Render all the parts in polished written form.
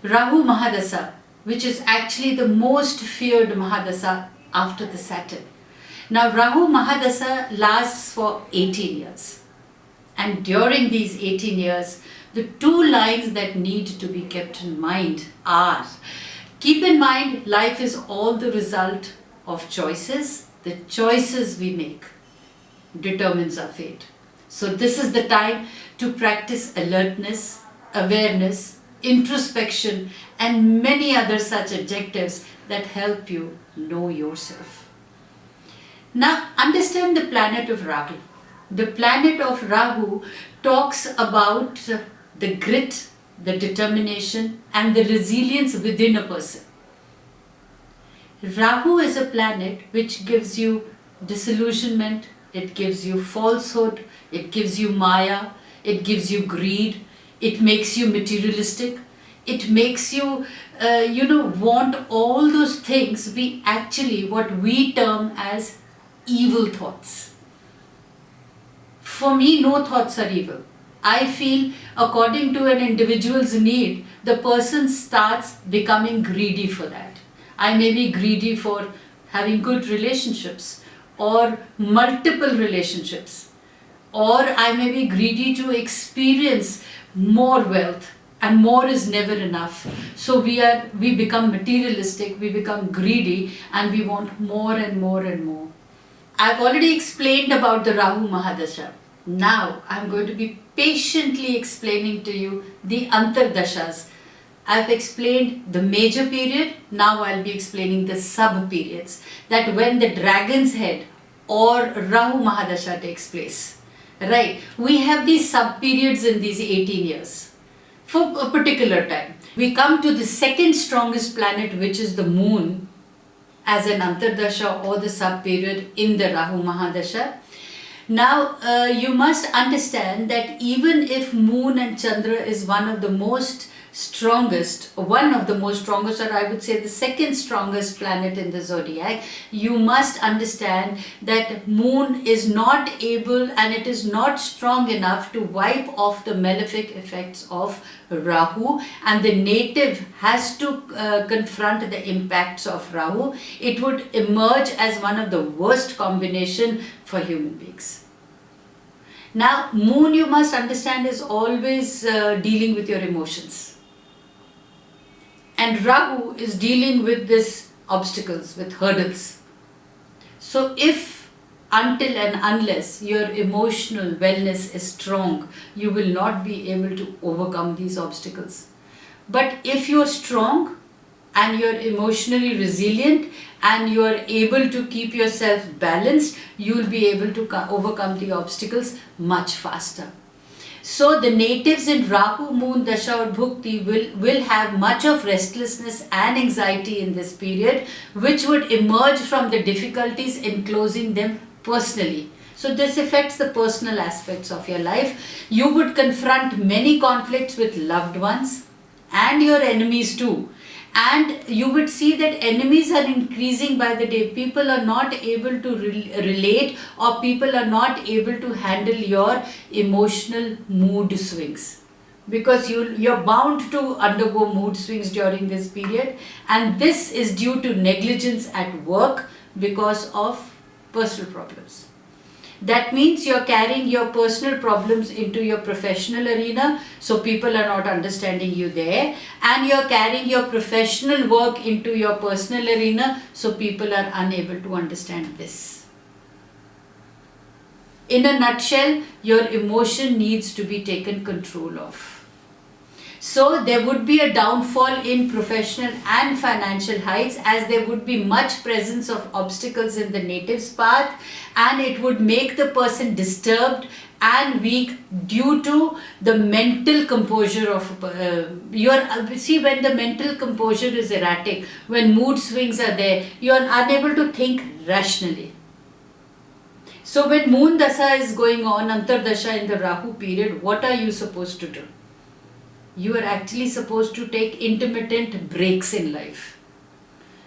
Rahu Mahadasha, which is actually the most feared Mahadasha after the Saturn. Now Rahu Mahadasha lasts for 18 years. And during these 18 years, the two lines that need to be kept in mind are, keep in mind, life is all the result of choices. The choices we make determines our fate. So this is the time to practice alertness, awareness, introspection, and many other such adjectives that help you know yourself. Now understand the planet of Rahu. The planet of Rahu talks about the grit, the determination, and the resilience within a person. Rahu is a planet which gives you disillusionment, it gives you falsehood, it gives you maya, it gives you greed, it makes you materialistic, it makes you, want all those things be actually what we term as evil thoughts. For me, no thoughts are evil. I feel according to an individual's need, the person starts becoming greedy for that. I may be greedy for having good relationships or multiple relationships, or I may be greedy to experience more wealth, and more is never enough. So we become materialistic, we become greedy, and we want more and more and more. I've already explained about the Rahu Mahadasha. Now I'm going to be patiently explaining to you the Antardashas. I've explained the major period, now I'll be explaining the sub-periods. That when the dragon's head or Rahu Mahadasha takes place. Right, we have these sub-periods in these 18 years for a particular time. We come to the second strongest planet, which is the moon, as an Antardasha or the sub-period in the Rahu Mahadasha. Now, you must understand that even if Moon and Chandra is one of the most strongest, or I would say the second strongest planet in the zodiac, you must understand that Moon is not able and it is not strong enough to wipe off the malefic effects of Rahu, and the native has to confront the impacts of Rahu. It would emerge as one of the worst combination for human beings. Now, Moon, you must understand, is always dealing with your emotions. And Rahu is dealing with these obstacles, with hurdles. So if, until and unless your emotional wellness is strong, you will not be able to overcome these obstacles. But if you are strong and you are emotionally resilient and you are able to keep yourself balanced, you will be able to overcome the obstacles much faster. So the natives in Rahu, Moon, Dasha or Bhukti will have much of restlessness and anxiety in this period, which would emerge from the difficulties enclosing them personally. So this affects the personal aspects of your life. You would confront many conflicts with loved ones and your enemies too. And you would see that enemies are increasing by the day. People are not able to relate, or people are not able to handle your emotional mood swings. Because you're bound to undergo mood swings during this period. And this is due to negligence at work because of personal problems. That means you're carrying your personal problems into your professional arena, so people are not understanding you there. And you're carrying your professional work into your personal arena, so people are unable to understand this. In a nutshell, your emotion needs to be taken control of. So there would be a downfall in professional and financial heights, as there would be much presence of obstacles in the native's path, and it would make the person disturbed and weak due to the mental composure of see, when the mental composure is erratic, when mood swings are there, you are unable to think rationally. So when Moon Dasa is going on, Antardasha in the Rahu period, what are you supposed to do? You are actually supposed to take intermittent breaks in life.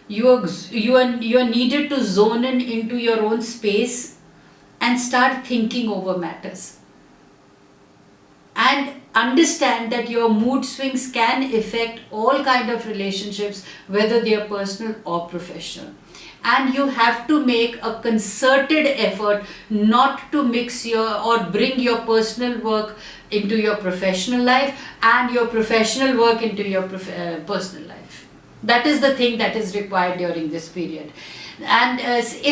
You are needed to zone in into your own space and start thinking over matters. And understand that your mood swings can affect all kind of relationships, whether they are personal or professional. And you have to make a concerted effort not to mix or bring your personal work into your professional life and your professional work into your personal life. That is the thing that is required during this period. And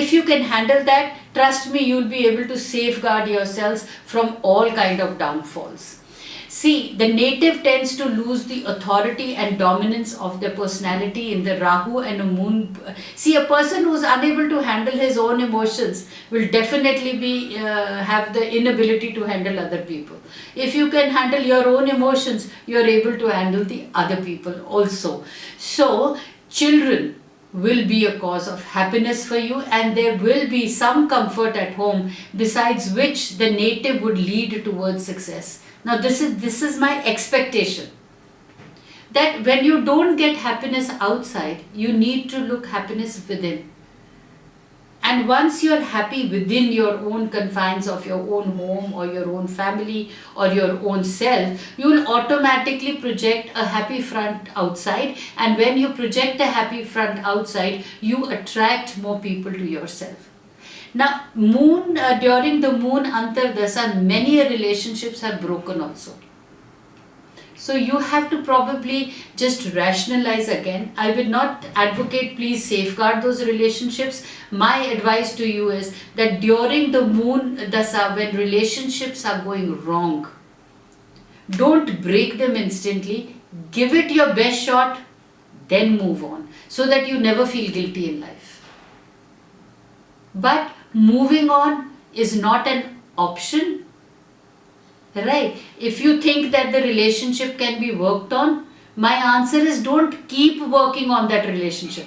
if you can handle that, trust me, you'll be able to safeguard yourselves from all kind of downfalls. See, the native tends to lose the authority and dominance of their personality in the Rahu and a moon. See, a person who's unable to handle his own emotions will definitely have the inability to handle other people. If you can handle your own emotions, you're able to handle the other people also. So, children will be a cause of happiness for you, and there will be some comfort at home, besides which the native would lead towards success. Now this is my expectation, that when you don't get happiness outside, you need to look happiness within. And once you're happy within your own confines of your own home or your own family or your own self, you will automatically project a happy front outside. And when you project a happy front outside, you attract more people to yourself. Now, during the moon Antardasha, many relationships have broken also. So you have to probably just rationalize again. I will not advocate please safeguard those relationships. My advice to you is that during the moon Dasha, when relationships are going wrong, don't break them instantly. Give it your best shot, then move on, so that you never feel guilty in life. But moving on is not an option, right? If you think that the relationship can be worked on, my answer is don't keep working on that relationship.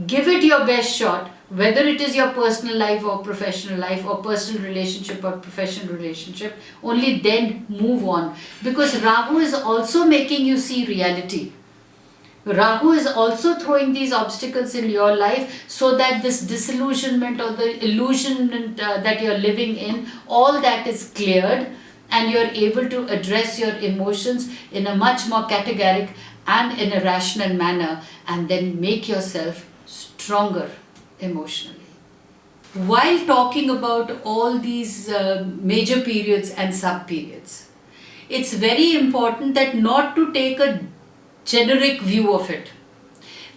Give it your best shot, whether it is your personal life or professional life or personal relationship or professional relationship, only then move on. Because Rahu is also making you see reality. Rahu is also throwing these obstacles in your life so that this disillusionment or the illusionment that you're living in, all that is cleared and you're able to address your emotions in a much more categoric and in a rational manner, and then make yourself stronger emotionally. While talking about all these major periods and sub-periods, it's very important that not to take a generic view of it.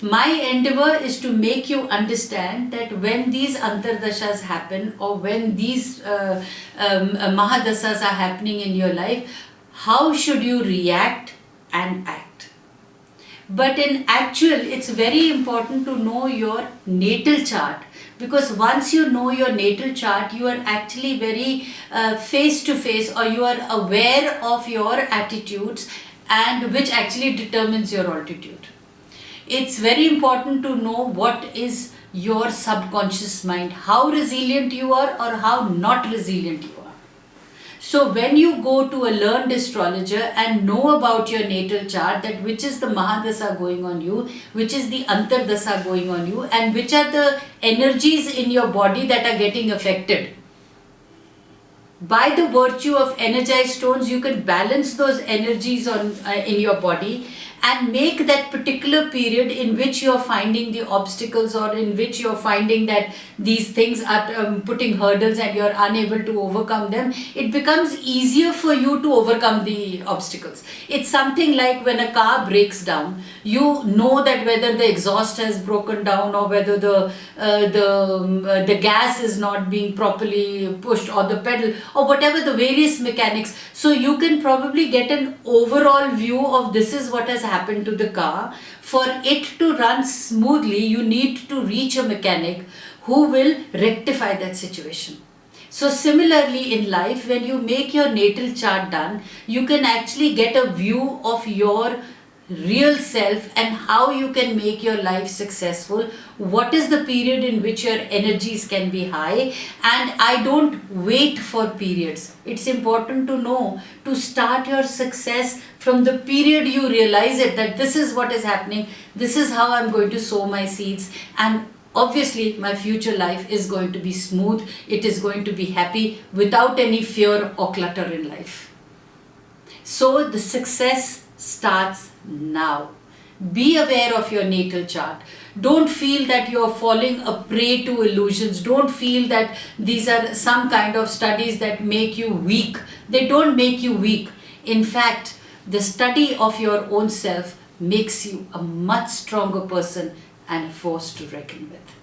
My endeavor is to make you understand that when these Antardashas happen or when these Mahadasas are happening in your life, how should you react and act? But in actual, it's very important to know your natal chart, because once you know your natal chart, you are actually very face to face, or you are aware of your attitudes, and which actually determines your altitude. It's very important to know what is your subconscious mind, how resilient you are or how not resilient you are. So when you go to a learned astrologer and know about your natal chart, that which is the Mahadasha going on you, which is the Antardasha going on you, and which are the energies in your body that are getting affected. By the virtue of energized stones, you can balance those energies in your body and make that particular period in which you are finding the obstacles, or in which you are finding that these things are putting hurdles and you are unable to overcome them, it becomes easier for you to overcome the obstacles. It's something like when a car breaks down, you know that whether the exhaust has broken down or whether the gas is not being properly pushed, or the pedal, or whatever the various mechanics. So you can probably get an overall view of this is what has happened to the car. For it to run smoothly, you need to reach a mechanic who will rectify that situation. So similarly in life, when you make your natal chart done, you can actually get a view of your real self and how you can make your life successful, what is the period in which your energies can be high. And I don't wait for periods. It's important to know to start your success from the period you realize it, that this is what is happening, this is how I'm going to sow my seeds, and obviously my future life is going to be smooth, it is going to be happy without any fear or clutter in life. So the success starts now. Be aware of your natal chart. Don't feel that you're falling a prey to illusions. Don't feel that these are some kind of studies that make you weak. They don't make you weak. In fact, the study of your own self makes you a much stronger person and a force to reckon with.